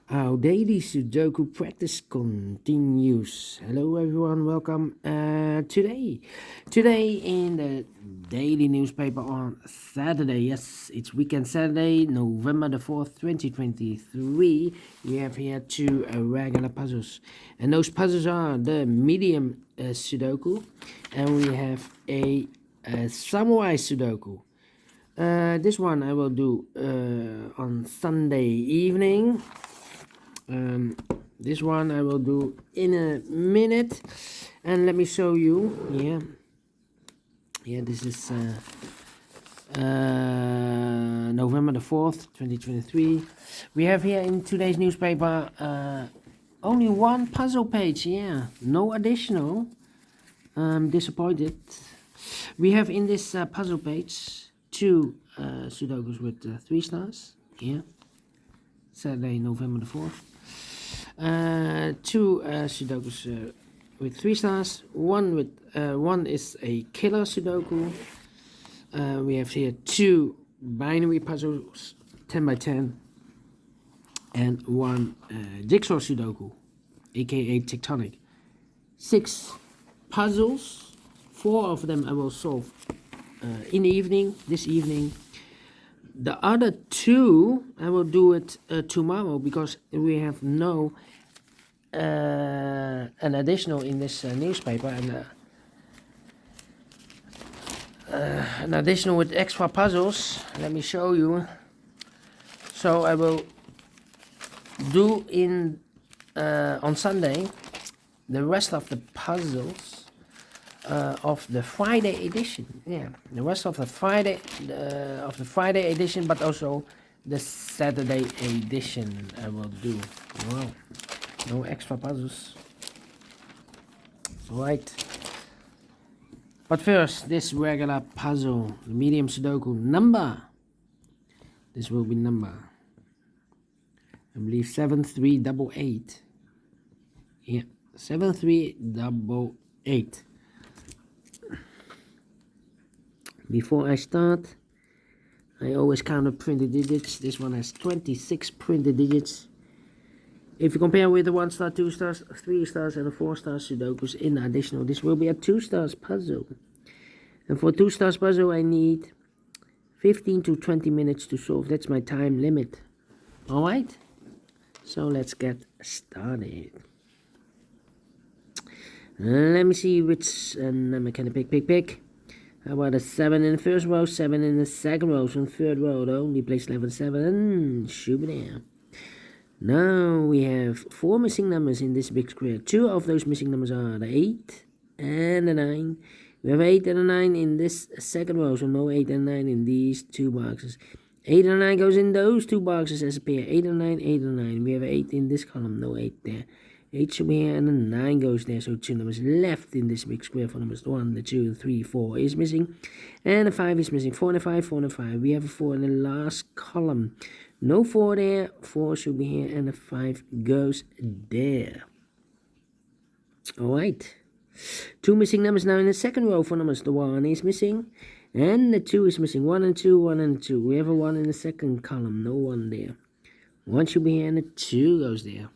Our daily Sudoku practice continues. Hello everyone, welcome. Today in the daily newspaper on Saturday, yes, it's weekend Saturday, November the 4th, 2023. We have here two regular puzzles, and those puzzles are the Medium Sudoku, and we have a Samurai Sudoku. This one I will do on Sunday evening. This one I will do in a minute, and let me show you. This is November the 4th, 2023. We have here in today's newspaper only one puzzle page. No additional. I'm disappointed. We have in this puzzle page two Sudokus with 3 stars. Saturday, November the 4th. Two Sudokus with 3 stars. One is a killer Sudoku. We have here 2 binary puzzles, 10 by 10, and 1 jigsaw Sudoku, aka tectonic. 6 puzzles. 4 of them I will solve in the evening, this evening. The other 2 I will do it tomorrow, because we have no an additional in this newspaper, and an additional with extra puzzles. Let me show you. So I will do on Sunday the rest of the puzzles of the Friday edition. The rest of the Friday edition, but also the Saturday edition I will do. Wow, no extra puzzles. Right. But first, this regular puzzle, the Medium Sudoku number. This will be number, I believe, 7388. 7388. Before I start, I always count the printed digits. This one has 26 printed digits. If you compare with the 1 star, 2 stars, 3 stars, and a 4 star Sudokus in additional, this will be a 2 stars puzzle. And for 2 stars puzzle, I need 15 to 20 minutes to solve. That's my time limit. Alright? So let's get started. Let me see which number can I pick. How about a 7 in the first row, 7 in the second row, so in the third row, only place level 7. Shoot me there. Now we have 4 missing numbers in this big square. 2 of those missing numbers are the 8 and the 9. We have 8 and a 9 in this second row, so no 8 and 9 in these 2 boxes. 8 and 9 goes in those 2 boxes as a pair. 8 and 9, 8 and 9. We have 8 in this column, no 8 there. 8 should be here, and the 9 goes there, so 2 numbers left in this big square. For numbers 1, the 2, 3, 4 is missing, and the 5 is missing. 4 and a 5, 4 and a 5. We have a 4 in the last column. No 4 there, 4 should be here, and the 5 goes there. Alright. 2 missing numbers now in the second row. For numbers, the 1 is missing, and the 2 is missing. 1 and 2, 1 and 2. We have a 1 in the second column, no 1 there. 1 should be here, and the 2 goes there.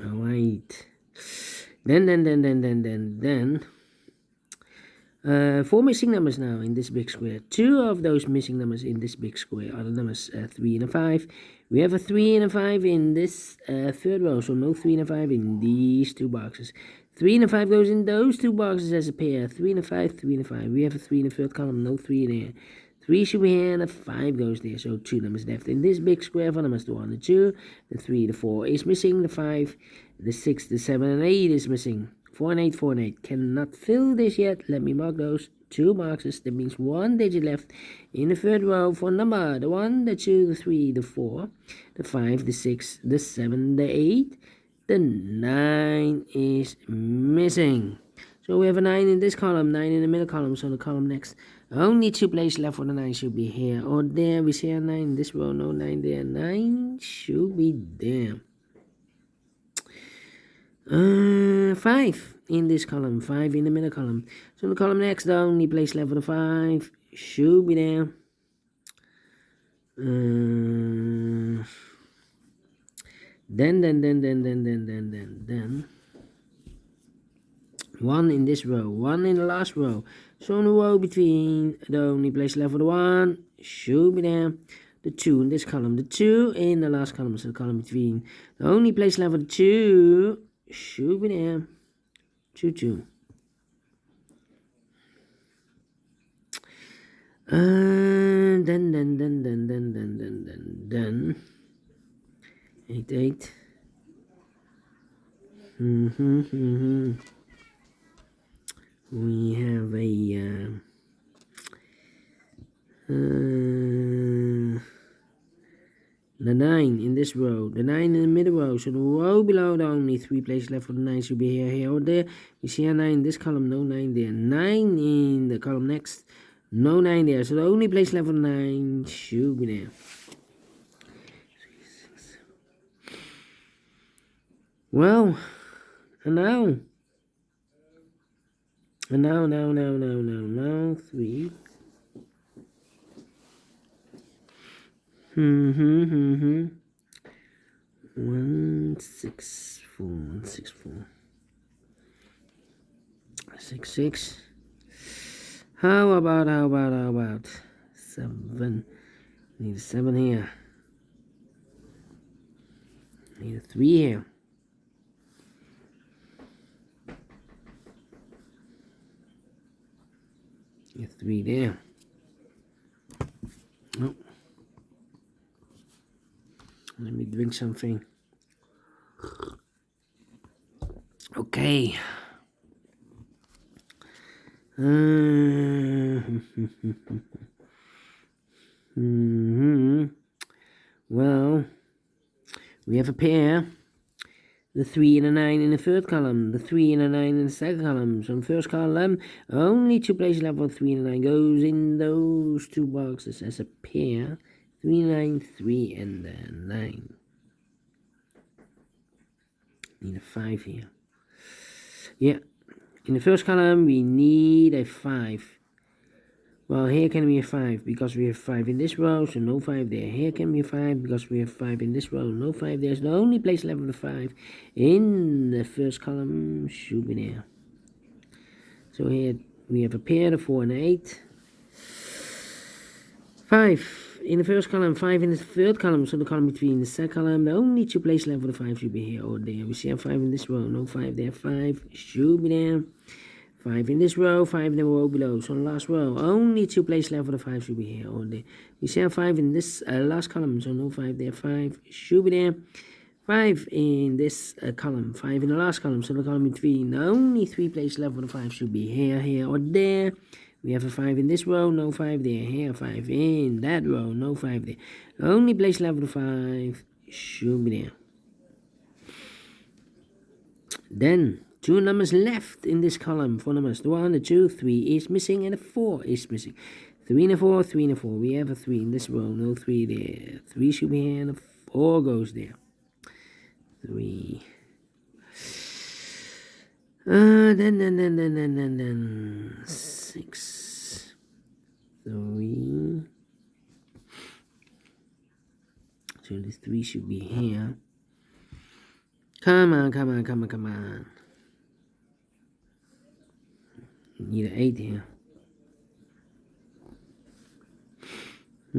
Alright. Then 4 missing numbers now in this big square. 2 of those missing numbers in this big square are the numbers 3 and a 5. We have a 3 and a 5 in this third row, so no 3 and a 5 in these 2 boxes. 3 and a 5 goes in those 2 boxes as a pair. 3 and a 5, 3 and a 5. We have a 3 in the third column, no 3 there. 3 should be here, and a 5 goes there, so 2 numbers left in this big square. For numbers, the 1, the 2, the 3, the 4 is missing, the 5, the 6, the 7, and 8 is missing. 4 and 8, 4 and 8. Cannot fill this yet. Let me mark those 2 boxes. That means 1 digit left in the third row for number. The 1, the 2, the 3, the 4, the 5, the 6, the 7, the 8. The 9 is missing. So we have a 9 in this column, 9 in the middle column, so the column next. Only 2 places left for the 9 should be here or there. We see a 9 in this row, no 9 there. 9 should be there. 5 in this column, 5 in the middle column. So the column next, the only place left for the 5 should be there. Then 1 in this row, 1 in the last row. So in the row between, the only place left for the 1 should be there. The 2 in this column, the 2 in the last column, so the column between, the only place left for the 2 should be there. 2, 2. Then 8, 8. We have a the 9 in this row, the 9 in the middle row, so the row below, the only 3 places left for the 9 should be here, here, or there. You see a 9 in this column, no 9 there. 9 in the column next, no 9 there, so the only place left for the 9 should be there. Well, and now 3. 1, 6, 4, 1, 6, 4. 6, 6. How about 7? Need a 7 here. Need a 3 here. Need a 3 there. Nope. Let me drink something. Okay. Well, we have a pair. The 3 and a 9 in the third column, the 3 and a 9 in the second column. So in the first column, only 2 places left for 3 and a 9 goes in those 2 boxes as a pair. 3, 9, 3, and 9. Need a 5 here. Yeah, in the first column we need a 5. Well, here can be a 5 because we have 5 in this row, so no 5 there. Here can be a 5 because we have 5 in this row, no 5 there. So the only place left for the 5 in the first column should be there. So here we have a pair, the 4 and 8. 5 in the first column, 5 in the third column, so the column between the second column, the only 2 places left for the 5 should be here or there. We see a 5 in this row, no 5 there, 5 should be there. 5 in this row, 5 in the row below, so the last row, only 2 places left for the 5 should be here or there. We see a 5 in this last column, so no 5 there, 5 should be there. 5 in this column, 5 in the last column, so the column between, the only 3 places left for the 5 should be here, here, or there. We have a 5 in this row, no 5 there. Here, 5 in that row, no 5 there. The only place left for the 5 should be there. Then, 2 numbers left in this column. 4 numbers. The 1, the 2, 3 is missing, and the 4 is missing. 3 and a 4, 3 and a 4. We have a 3 in this row, no 3 there. 3 should be here, and a 4 goes there. 3. Then 6, 3. So this 3 should be here. Come on. Need an 8 here. 2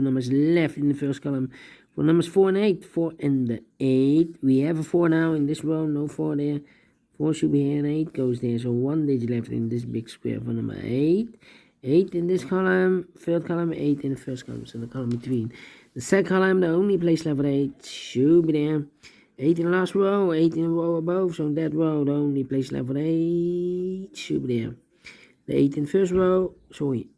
numbers left in the first column. For numbers 4 and 8, 4 and the 8. We have a 4 now in this row, no 4 there. 4 should be here and 8 goes there. So 1 digit left in this big square for number 8. 8 in this column, third column, 8 in the first column. So the column between. The second column, the only place left for 8 should be there. 8 in the last row, 8 in the row above. So in that row, the only place left for 8 should be there. The 8 in the first row,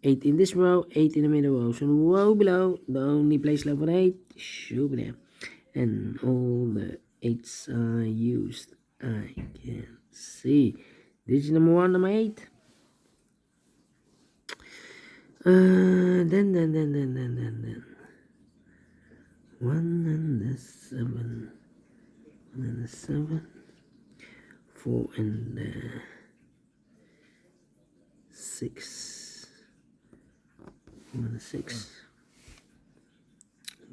8 in this row, 8 in the middle row. So the row below, the only place left for 8 should be there. And all the 8s are used. I can see. Digit number 1, number 8. Then 1 and the 7. 1 and the 7. 4 and the 6. 4 and the 6.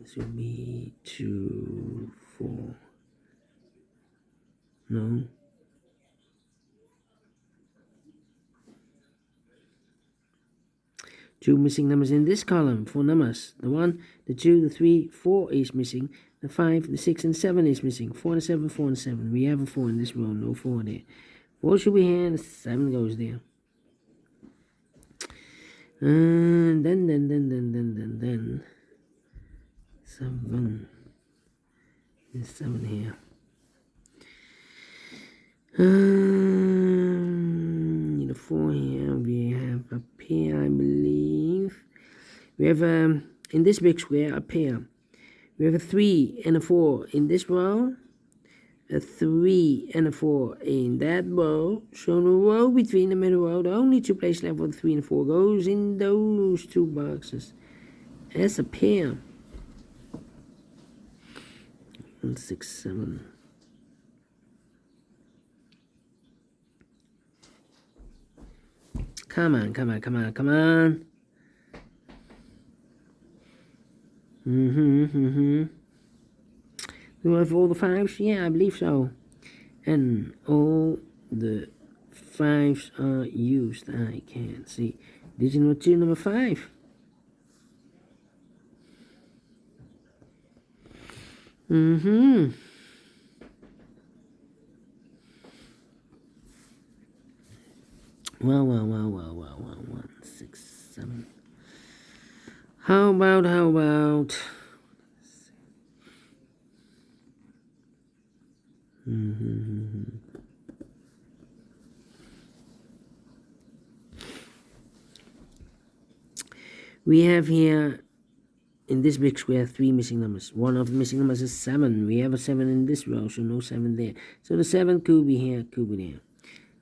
This will be 2, 4. No. Two missing numbers in this column. 4 numbers. The 1, the 2, the 3, 4 is missing. The 5, the 6, and 7 is missing. 4 and 7, 4 and 7. We have a 4 in this row. No 4 there. 4 should be here, and 7 goes there. And then 7. There's 7 here. The 4 here. We have a pair, I believe. We have in this big square a pair. We have a 3 and a 4 in this row, a 3 and a 4 in that row. So the row between the middle row, the only two places left for the 3 and 4 goes in those two boxes as a pair. 1, 6, 7. Come on. Do I have all the 5s? Yeah, I believe so. And all the 5s are used. I can't see. Digit number 2, number 5. Well, 1, 6, 7. How about? We have here in this big square 3 missing numbers. One of the missing numbers is 7. We have a 7 in this row, so no 7 there. So the 7 could be here, could be there.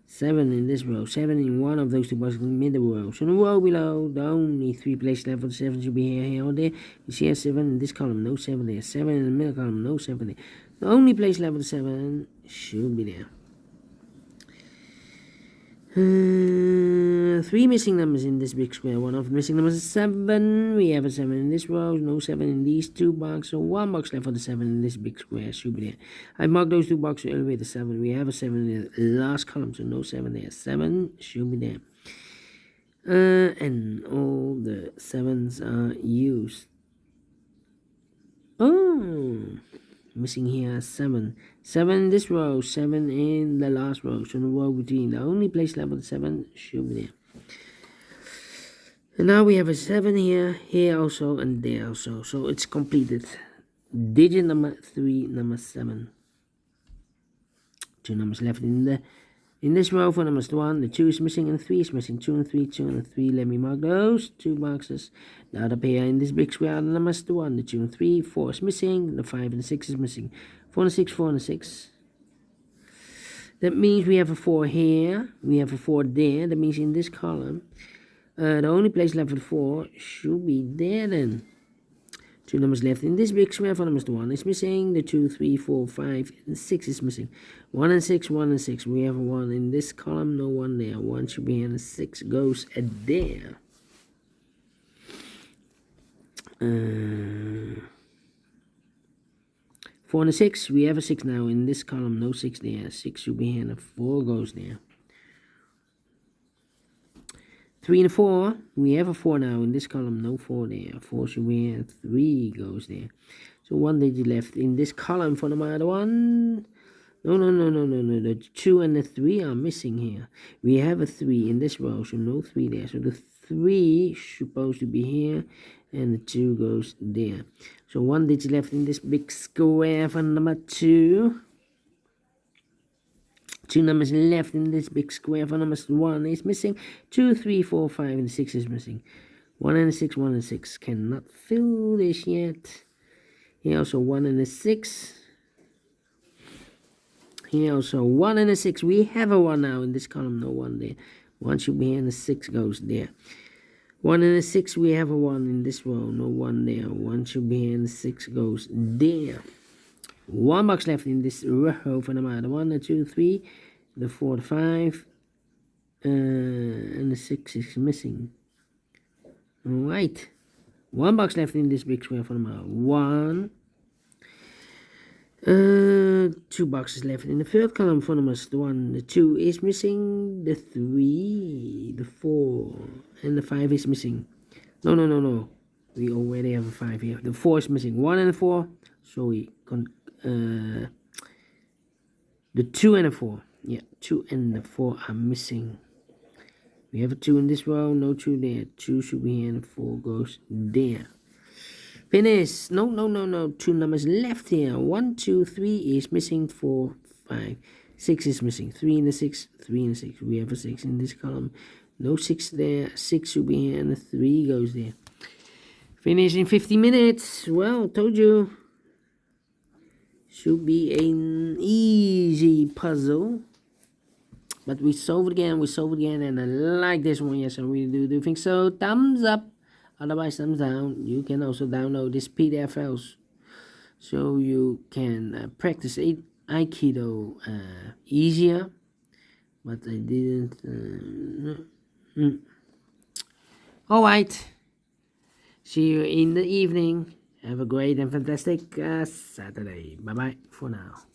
7 in this row, 7 in one of those two boxes in the middle row. So the row below, the only 3 places left for the 7 should be here, or there. You see a 7 in this column, no 7 there. 7 in the middle column, no 7 there. The only place left for the 7 should be there. 3 missing numbers in this big square. One of the missing numbers is 7. We have a 7 in this row, no 7 in these two boxes. So 1 box left for the 7 in this big square should be there. I marked those 2 boxes earlier with the 7. We have a 7 in the last column, so no 7 there. 7 should be there. And all the 7s are used. Oh, missing here 7. 7 in this row, 7 in the last row. So the row between the only place left with 7 should be there. And now we have a 7 here also, and there also. So it's completed. Digit number 3, number 7. 2 numbers left in this row. For numbers 1, the 2 is missing and the 3 is missing. 2 and 3, 2 and 3. Let me mark those 2 boxes. The other pair in this big square are the numbers 1, the 2 and 3. 4 is missing. The 5 and the 6 is missing. 4 and 6, 4 and 6. That means we have a 4 here. We have a 4 there. That means in this column, the only place left for the 4 should be there then. 2 numbers left in this big square. For numbers 1 is missing. The 2, 3, 4, 5, and 6 is missing. 1 and 6, 1 and 6. We have a 1 in this column, no 1 there. 1 should be here, and 6 goes there. 4 and a 6. We have a 6 now in this column, no 6 there. 6 should be here, and a 4 goes there. 3 and a 4, we have a 4 now in this column, no 4 there. 4 should be here, 3 goes there. So 1 digit left in this column for the other one. No. The 2 and the 3 are missing here. We have a 3 in this row, so no 3 there. So the 3 is supposed to be here, and the 2 goes there. So 1 digit left in this big square for number 2. 2 numbers left in this big square for number 1 is missing. 2, 3, 4, 5, and 6 is missing. 1 and 6, 1 and 6 cannot fill this yet. Here also 1 and a 6. Here also 1 and a 6. We have a 1 now in this column, no 1 there. 1 should be here, and the 6 goes there. 1 and a 6, we have a 1 in this row, no 1 there. 1 should be here, and the 6 goes there. 1 box left in this row for number 1, the 2, 3, the 4, the 5, and the 6 is missing. Alright. 1 box left in this big square for number 1. 2 boxes left in the third column for numbers. The 1, the 2 is missing, the 3, the 4, and the 5 is missing. No. We already have a 5 here. The 4 is missing. 1 and the 4. So the 2 and the 4. Yeah, 2 and the 4 are missing. We have a 2 in this row, no 2 there. 2 should be here, and the 4 goes there. Finish. No. 2 numbers left here. 1, 2, 3 is missing. 4, 5, 6 is missing. 3 in the 6, 3 in the 6. We have a 6 in this column. No 6 there. 6 should be here, and the 3 goes there. Finish in 50 minutes. Well, told you. Should be an easy puzzle. But we solve it again, and I like this one. Yes, I really do think so. Thumbs up. Otherwise, thumbs down. You can also download this PDF files so you can practice Aikido easier. But I didn't. Alright. See you in the evening. Have a great and fantastic Saturday. Bye bye for now.